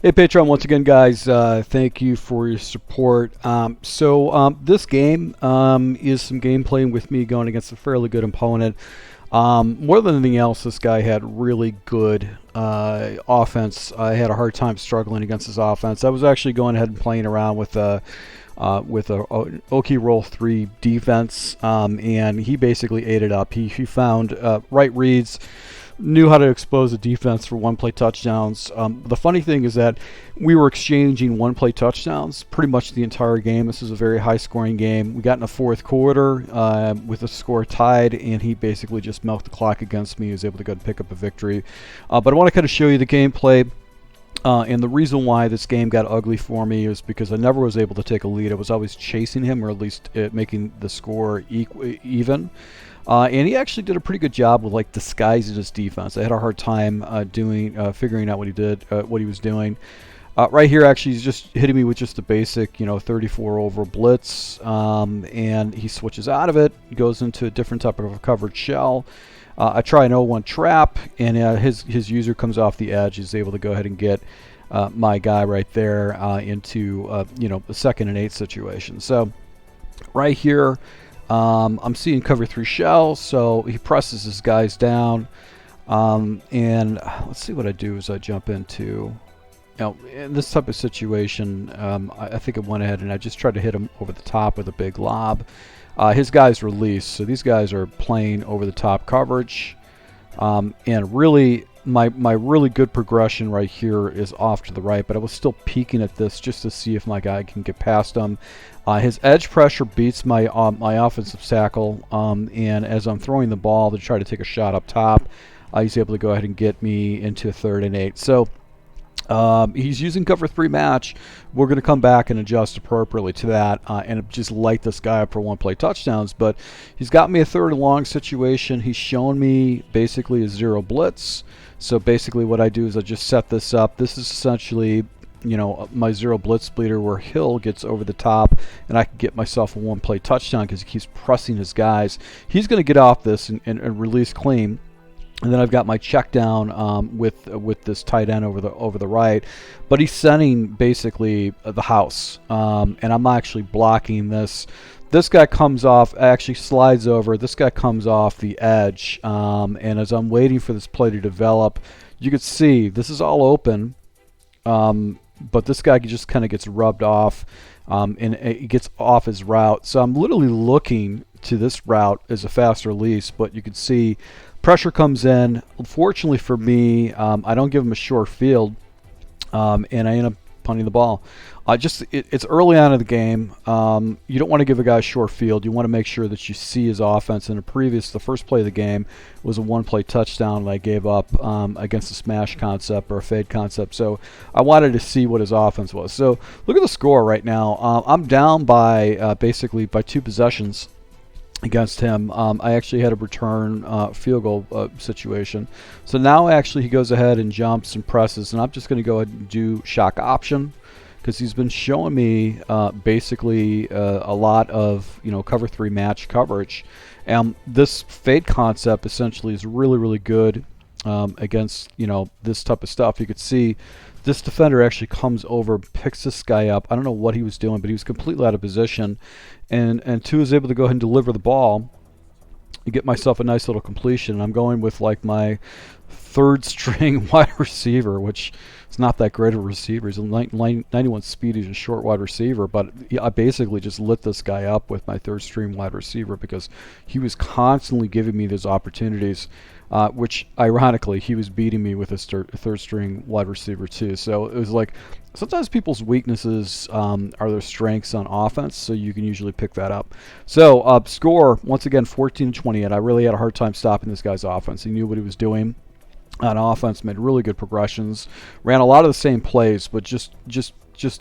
Hey Patreon, once again guys, thank you for your support. This game is some gameplay with me going against a fairly good opponent. More than anything else, this guy had really good offense. I had a hard time struggling against his offense. I was actually going ahead and playing around with a Oki Roll 3 defense, and he basically ate it up. He found right reads, knew how to expose the defense for one-play touchdowns. The funny thing is that we were exchanging one-play touchdowns pretty much the entire game. This is a very high-scoring game. We got in the fourth quarter with the score tied, and he basically just milked the clock against me. He was able to go and pick up a victory. But I want to kind of show you the gameplay. And the reason why this game got ugly for me is because I never was able to take a lead. I was always chasing him, or at least making the score even. And he actually did a pretty good job with like disguising his defense. I had a hard time figuring out what he was doing. Right here, actually, he's just hitting me with just a basic, 34 over blitz, and he switches out of it, goes into a different type of a covered shell. I try an 0-1 trap, and his user comes off the edge. He's able to go ahead and get my guy right there into a 2nd and 8 situation. So right here, I'm seeing cover 3 shell, so he presses his guys down, and let's see what I do is I jump into, in this type of situation, I think I went ahead and I just tried to hit him over the top with a big lob. His guys release, so these guys are playing over the top coverage, and really my really good progression right here is off to the right, but I was still peeking at this just to see if my guy can get past him. His edge pressure beats my offensive tackle, and as I'm throwing the ball to try to take a shot up top, he's able to go ahead and get me into a 3rd and 8. So he's using cover 3 match. We're going to come back and adjust appropriately to that and just light this guy up for one-play touchdowns. But he's got me a 3rd and long situation. He's shown me basically a 0 blitz. So basically what I do is I just set this up. This is essentially my 0 blitz bleeder where Hill gets over the top, and I can get myself a one-play touchdown because he keeps pressing his guys. He's going to get off this and release clean. And then I've got my check down with this tight end over the right, but he's sending basically the house, and I'm actually blocking this. This guy comes off, actually slides over. This guy comes off the edge, and as I'm waiting for this play to develop, you can see this is all open, but this guy just kind of gets rubbed off, and it gets off his route. So I'm literally looking to this route as a fast release, but you can see pressure comes in. Fortunately for me, I don't give him a short field, and I end up punting the ball. It's early on in the game. You don't want to give a guy a short field. You want to make sure that you see his offense. The first play of the game was a one-play touchdown that I gave up against a smash concept or a fade concept. So I wanted to see what his offense was. So look at the score right now. I'm down by basically by 2 possessions against him. I actually had a return field goal situation. So now actually he goes ahead and jumps and presses, and I'm just going to go ahead and do shock option because he's been showing me basically a lot of cover 3 match coverage. And this fade concept essentially is really, really good against this type of stuff. You could see this defender actually comes over, picks this guy up. I don't know what he was doing, but he was completely out of position. And 2 is able to go ahead and deliver the ball and get myself a nice little completion. I'm going with like my 3rd string wide receiver, which is not that great of a receiver. He's a 91 speed. He's a short wide receiver, but I basically just lit this guy up with my 3rd string wide receiver because he was constantly giving me those opportunities. Which ironically he was beating me with his 3rd string wide receiver too. So it was like sometimes people's weaknesses are their strengths on offense, so you can usually pick that up. So score once again 14-28. I really had a hard time stopping this guy's offense. He knew what he was doing on offense, made really good progressions, ran a lot of the same plays, but just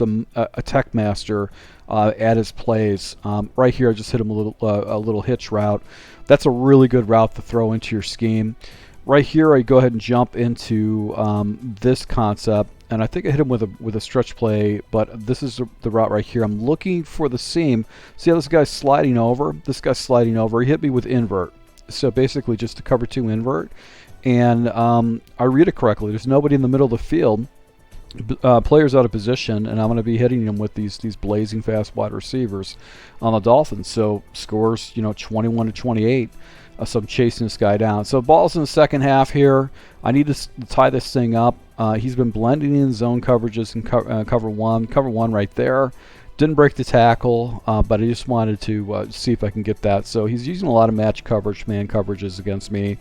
a tech master at his plays. Right here I just hit him a little hitch route. That's a really good route to throw into your scheme. Right here I go ahead and jump into this concept, and I think I hit him with a stretch play, but this is the route right here. I'm looking for the seam. See how this guy's sliding over? This guy's sliding over. He hit me with invert. So basically just a cover 2 invert, and I read it correctly. There's nobody in the middle of the field. players out of position, and I'm going to be hitting them with these blazing fast wide receivers on the Dolphins. So scores, 21-28. So I'm chasing this guy down. So ball's in the second half here. I need to tie this thing up. He's been blending in zone coverages and cover one right there. Didn't break the tackle, but I just wanted to see if I can get that. So he's using a lot of match coverage, man coverages against me.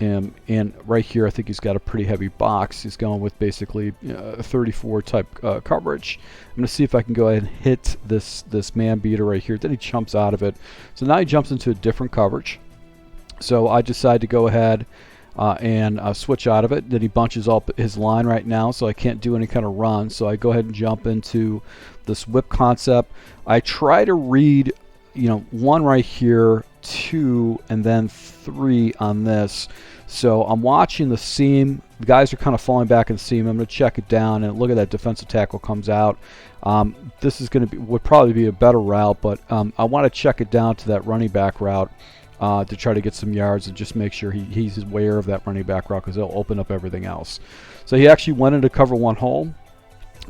And right here, I think he's got a pretty heavy box. He's going with basically 34 type coverage. I'm going to see if I can go ahead and hit this man beater right here. Then he jumps out of it. So now he jumps into a different coverage. So I decide to go ahead and switch out of it. Then he bunches up his line right now, so I can't do any kind of run. So I go ahead and jump into this whip concept. I try to read, 1 right here, 2, and then 3 on this. So I'm watching the seam. The guys are kind of falling back in the seam. I'm going to check it down, and look at that defensive tackle comes out. This is going to would probably be a better route, but I want to check it down to that running back route to try to get some yards and just make sure he's aware of that running back route, because it'll open up everything else. So he actually went into cover 1 hole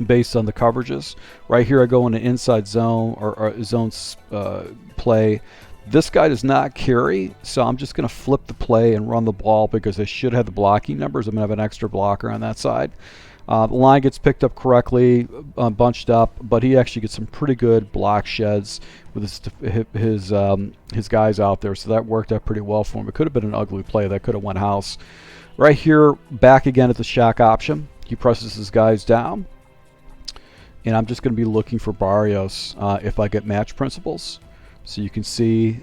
based on the coverages. Right here I go into inside zone or zone play. This guy does not carry, so I'm just going to flip the play and run the ball because I should have the blocking numbers. I'm going to have an extra blocker on that side. The line gets picked up correctly, bunched up, but he actually gets some pretty good block sheds with his guys out there, so that worked out pretty well for him. It could have been an ugly play. That could have went house. Right here, back again at the shock option. He presses his guys down, and I'm just going to be looking for Barrios if I get match principles. So you can see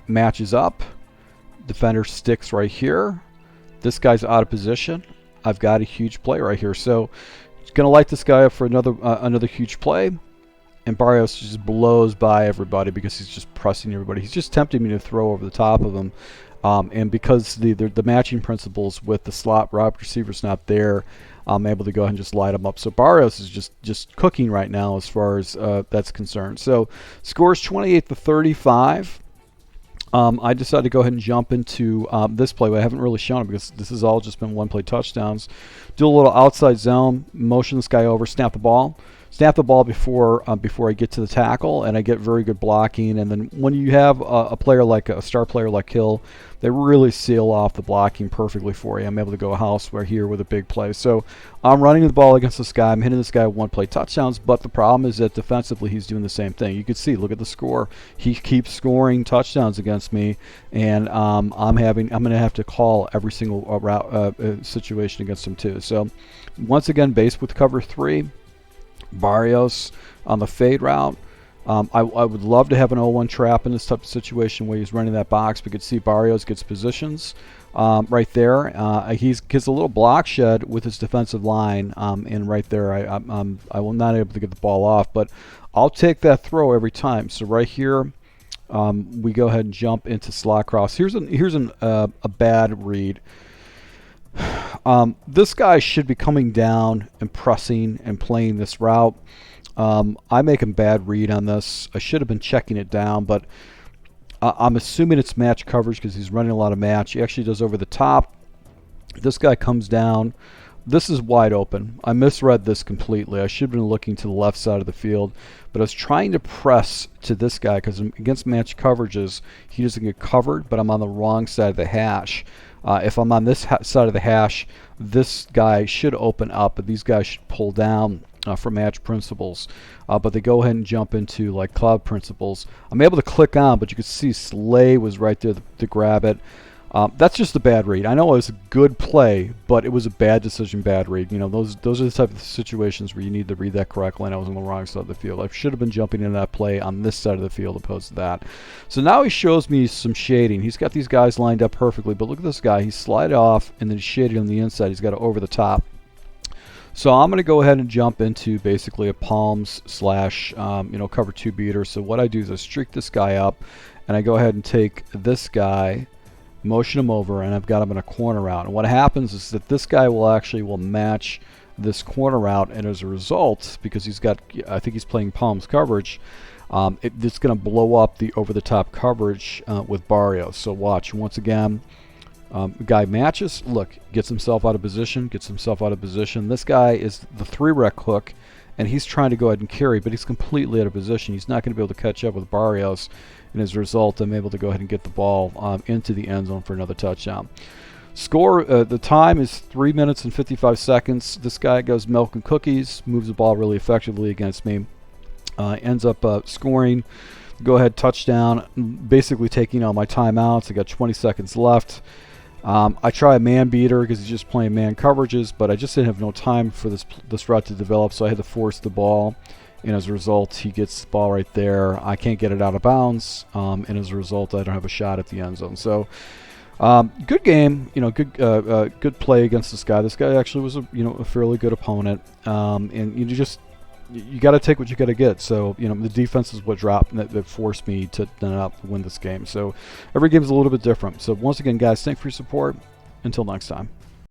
matches up. Defender sticks right here. This guy's out of position. I've got a huge play right here. So going to light this guy up for another huge play. And Barrios just blows by everybody because he's just pressing everybody. He's just tempting me to throw over the top of him. And because the matching principles with the slot wide receiver's not there, I'm able to go ahead and just light him up. So Barrios is just cooking right now as far as that's concerned. So scores 28-35. I decided to go ahead and jump into this play. I haven't really shown it because this has all just been one-play touchdowns. Do a little outside zone, motion this guy over, snap the ball. Snap the ball before I get to the tackle, and I get very good blocking. And then when you have a player like a star player like Hill, they really seal off the blocking perfectly for you. I'm able to go house here with a big play. So I'm running the ball against this guy. I'm hitting this guy with one-play touchdowns, but the problem is that defensively he's doing the same thing. You can see, look at the score. He keeps scoring touchdowns against me, and I'm going to have to call every single route situation against him too. So once again, based with cover 3. Barrios on the fade route. I would love to have an 0-1 trap in this type of situation where he's running that box. We could see Barrios gets positions right there. He gets a little block shed with his defensive line, and right there I will not able to get the ball off, but I'll take that throw every time. So right here we go ahead and jump into slot cross. Here's a bad read. This guy should be coming down and pressing and playing this route. I make a bad read on this. I should have been checking it down, but I'm assuming it's match coverage because he's running a lot of match. He actually does over the top. This guy comes down. This is wide open. I misread this completely. I should have been looking to the left side of the field, but I was trying to press to this guy because against match coverages, he doesn't get covered, but I'm on the wrong side of the hash. If I'm on this side of the hash, this guy should open up, but these guys should pull down for match principles. But they go ahead and jump into like cloud principles. I'm able to click on, but you can see Slay was right there to grab it. That's just a bad read. I know it was a good play, but it was a bad decision, bad read. Those are the type of situations where you need to read that correctly, and I was on the wrong side of the field. I should have been jumping in that play on this side of the field opposed to that. So now he shows me some shading. He's got these guys lined up perfectly, but look at this guy. He's slid off, and then he's shaded on the inside. He's got it over the top. So I'm going to go ahead and jump into basically a palms / cover 2 beater. So what I do is I streak this guy up, and I go ahead and take this guy, motion him over, and I've got him in a corner route. And what happens is that this guy will match this corner route, and as a result, because I think he's playing palms coverage, it's going to blow up the over the top coverage with Barrios. So watch once again. Guy matches. Look, gets himself out of position. This guy is the 3-rec hook, and he's trying to go ahead and carry, but he's completely out of position. He's not going to be able to catch up with Barrios, and as a result, I'm able to go ahead and get the ball into the end zone for another touchdown. Score, the time is 3 minutes and 55 seconds. This guy goes milk and cookies, moves the ball really effectively against me, ends up scoring. Go ahead, touchdown, basically taking all my timeouts. I got 20 seconds left. I try a man beater because he's just playing man coverages, but I just didn't have no time for this route to develop, so I had to force the ball, and as a result, he gets the ball right there. I can't get it out of bounds, and as a result, I don't have a shot at the end zone. So, good game, good play against this guy. This guy actually was a fairly good opponent, and you got to take what you got to get. So, the defense is what dropped that forced me to not win this game. So, every game is a little bit different. So, once again, guys, thanks for your support. Until next time.